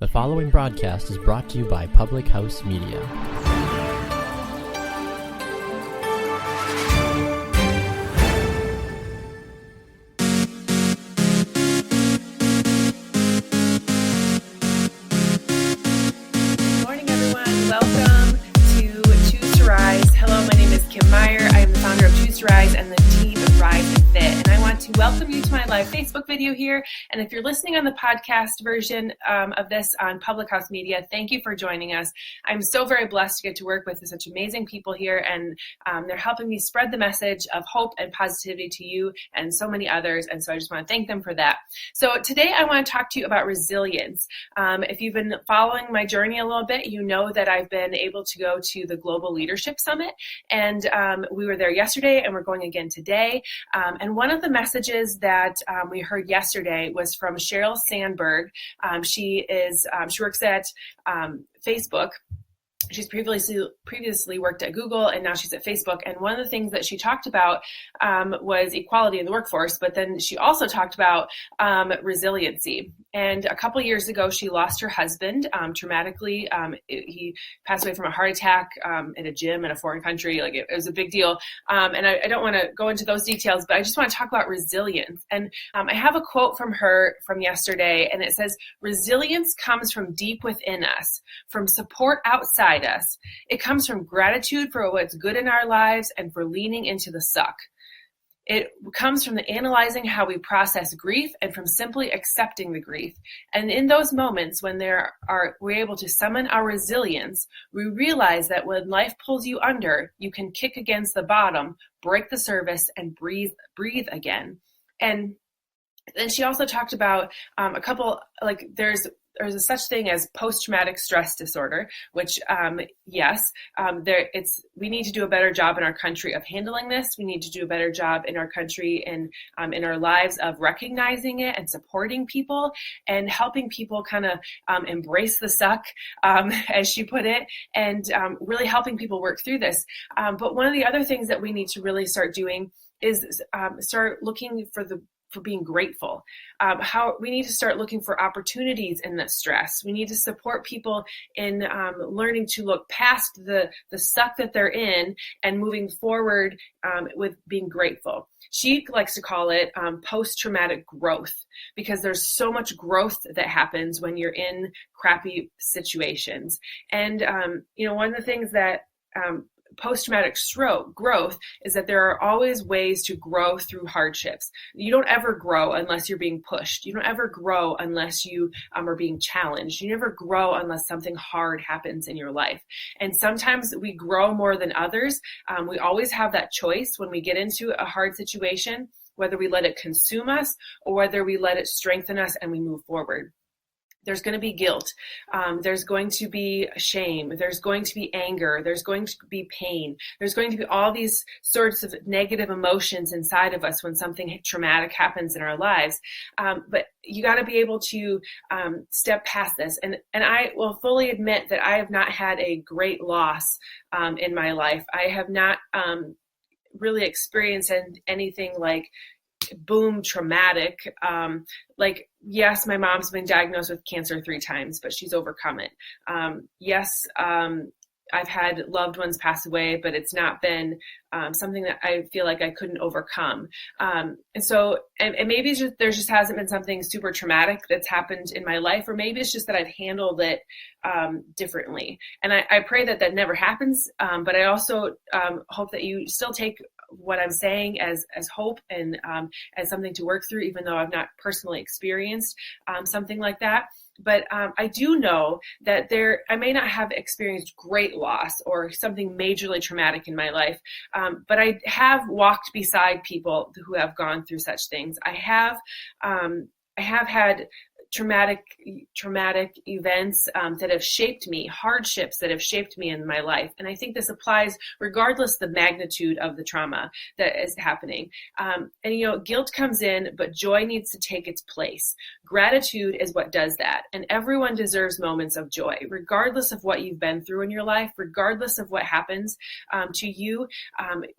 The following broadcast is brought to you by Public House Media. Good morning, everyone. Welcome to Choose to Rise. Hello, my name is Kim Meyer. I am the founder of Choose to Rise and the team of Rise and Fit. And I want to welcome you to my live Facebook video here. And if you're listening on the podcast version of this on Public House Media, thank you for joining us. I'm so very blessed to get to work with such amazing people here, and they're helping me spread the message of hope and positivity to you and so many others. And so I just want to thank them for that. So today I want to talk to you about resilience. If you've been following my journey a little bit, you know that I've been able to go to the Global Leadership Summit, and we were there yesterday and we're going again today. And one of the messages that we heard yesterday was from Sheryl Sandberg. She works at Facebook. She's previously worked at Google, and now she's at Facebook. And one of the things that she talked about was equality in the workforce, but then she also talked about resiliency. And a couple years ago, she lost her husband traumatically. He passed away from a heart attack in a gym in a foreign country. Like it was a big deal. And I don't want to go into those details, but I just want to talk about resilience. And I have a quote from her from yesterday, and it says, "Resilience comes from deep within us, from support outside us. It comes from gratitude for what's good in our lives and for leaning into the suck. It comes from the analyzing how we process grief and from simply accepting the grief. And in those moments when we're able to summon our resilience, we realize that when life pulls you under, you can kick against the bottom, break the surface, and breathe again." And then she also talked about a couple, like there's a such thing as post-traumatic stress disorder, which we need to do a better job in our country of handling this. We need to do a better job in our country and in our lives of recognizing it and supporting people and helping people kind of embrace the suck, as she put it, and really helping people work through this. But one of the other things that we need to really start doing is start looking for being grateful. How we need to start looking for opportunities in the stress. We need to support people in learning to look past the suck that they're in and moving forward with being grateful. She likes to call it post-traumatic growth, because there's so much growth that happens when you're in crappy situations. And one of the things that post-traumatic growth is that there are always ways to grow through hardships. You don't ever grow unless you're being pushed. You don't ever grow unless you are being challenged. You never grow unless something hard happens in your life. And sometimes we grow more than others. We always have that choice when we get into a hard situation, whether we let it consume us or whether we let it strengthen us and we move forward. There's going to be guilt. There's going to be shame. There's going to be anger. There's going to be pain. There's going to be all these sorts of negative emotions inside of us when something traumatic happens in our lives. But you got to be able to step past this. And I will fully admit that I have not had a great loss in my life. I have not really experienced anything like boom traumatic. Yes, my mom's been diagnosed with cancer 3 times, but she's overcome it. Yes, I've had loved ones pass away, but it's not been something that I feel like I couldn't overcome. And maybe there just hasn't been something super traumatic that's happened in my life, or maybe it's just that I've handled it differently. And I pray that never happens. But I also hope that you still take what I'm saying as hope and as something to work through, even though I've not personally experienced something like that. But I do know that I may not have experienced great loss or something majorly traumatic in my life, but I have walked beside people who have gone through such things. I have had traumatic events that have shaped me, hardships that have shaped me in my life. And I think this applies regardless the magnitude of the trauma that is happening. Guilt comes in, but joy needs to take its place. Gratitude is what does that. And everyone deserves moments of joy, regardless of what you've been through in your life, regardless of what happens to you.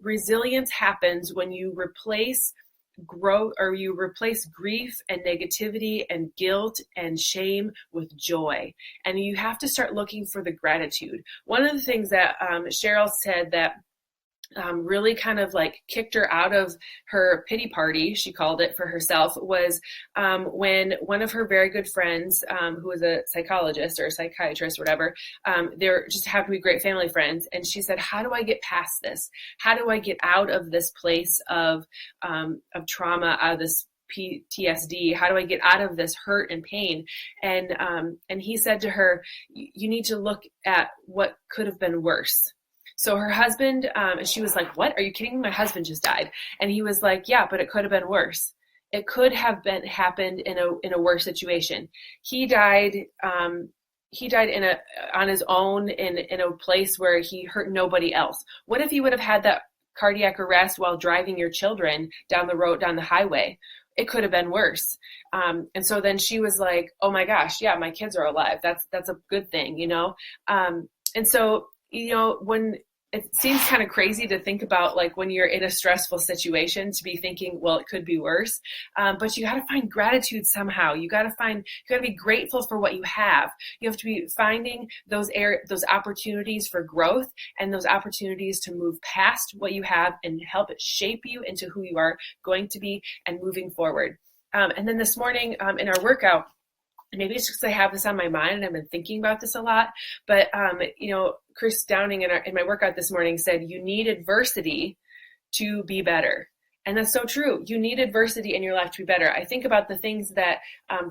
Resilience happens when you replace you replace grief and negativity and guilt and shame with joy. And you have to start looking for the gratitude. One of the things that Cheryl said that really kind of like kicked her out of her pity party, she called it, for herself, was when one of her very good friends, who was a psychologist or a psychiatrist or whatever, they're just happen to be great family friends. And she said, how do I get past this? How do I get out of this place of trauma, out of this PTSD? How do I get out of this hurt and pain? And he said to her, you need to look at what could have been worse. So her husband, and she was like, what? Are you kidding me? My husband just died. And he was like, yeah, but it could have been worse. It could have happened in a worse situation. He died on his own in a place where he hurt nobody else. What if you would have had that cardiac arrest while driving your children down the road, down the highway? It could have been worse. And so then she was like, oh my gosh, yeah, my kids are alive. That's a good thing, you know? And so, you know, when it seems kind of crazy to think about, like, when you're in a stressful situation, to be thinking, well, it could be worse. But you got to find gratitude somehow. You got to be grateful for what you have. You have to be finding those opportunities for growth and those opportunities to move past what you have and help it shape you into who you are going to be and moving forward. And then this morning in our workout, maybe it's because I have this on my mind and I've been thinking about this a lot, but, you know, Chris Downing in my workout this morning said, you need adversity to be better. And that's so true. You need adversity in your life to be better. I think about the things that,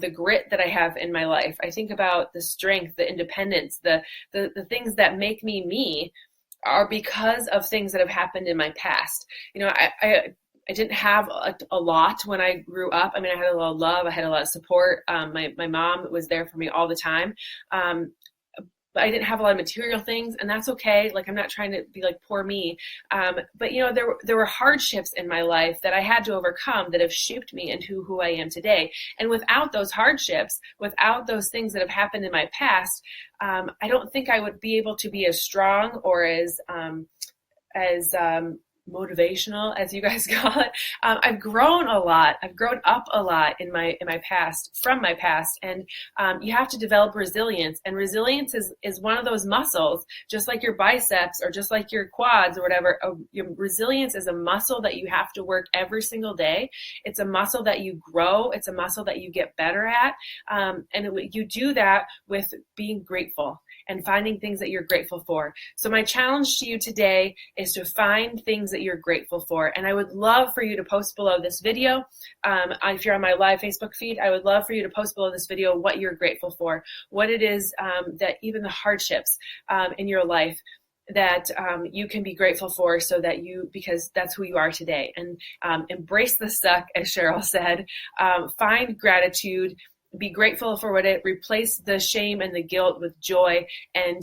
the grit that I have in my life. I think about the strength, the independence, the things that make me are because of things that have happened in my past. You know, I didn't have a lot when I grew up. I mean, I had a lot of love. I had a lot of support. My mom was there for me all the time. But I didn't have a lot of material things, and that's okay. Like, I'm not trying to be like poor me. But, you know, there were hardships in my life that I had to overcome that have shaped me into who I am today. And without those hardships, without those things that have happened in my past, I don't think I would be able to be as strong or as motivational, as you guys call it. I've grown a lot. I've grown up a lot in my past, from my past. And you have to develop resilience. And resilience is one of those muscles, just like your biceps or just like your quads or whatever. Your resilience is a muscle that you have to work every single day. It's a muscle that you grow. It's a muscle that you get better at. And you do that with being grateful and finding things that you're grateful for. So my challenge to you today is to find things that you're grateful for. And I would love for you to post below this video. If you're on my live Facebook feed, I would love for you to post below this video what you're grateful for, what it is that even the hardships in your life that you can be grateful for, so that because that's who you are today. And embrace the suck, as Cheryl said. Find gratitude. Be grateful for what it, replace the shame and the guilt with joy, and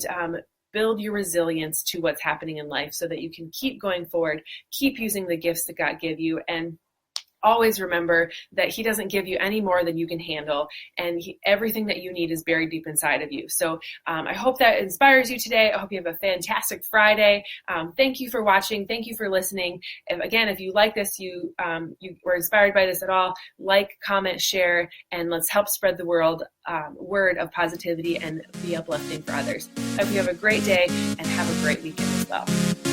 build your resilience to what's happening in life so that you can keep going forward, keep using the gifts that God gave you, and always remember that He doesn't give you any more than you can handle, and everything that you need is buried deep inside of you. So I hope that inspires you today. I hope you have a fantastic Friday. Thank you for watching. Thank you for listening. Again, if you like this, you were inspired by this at all, like, comment, share, and let's help spread the word of positivity and be uplifting for others. I hope you have a great day and have a great weekend as well.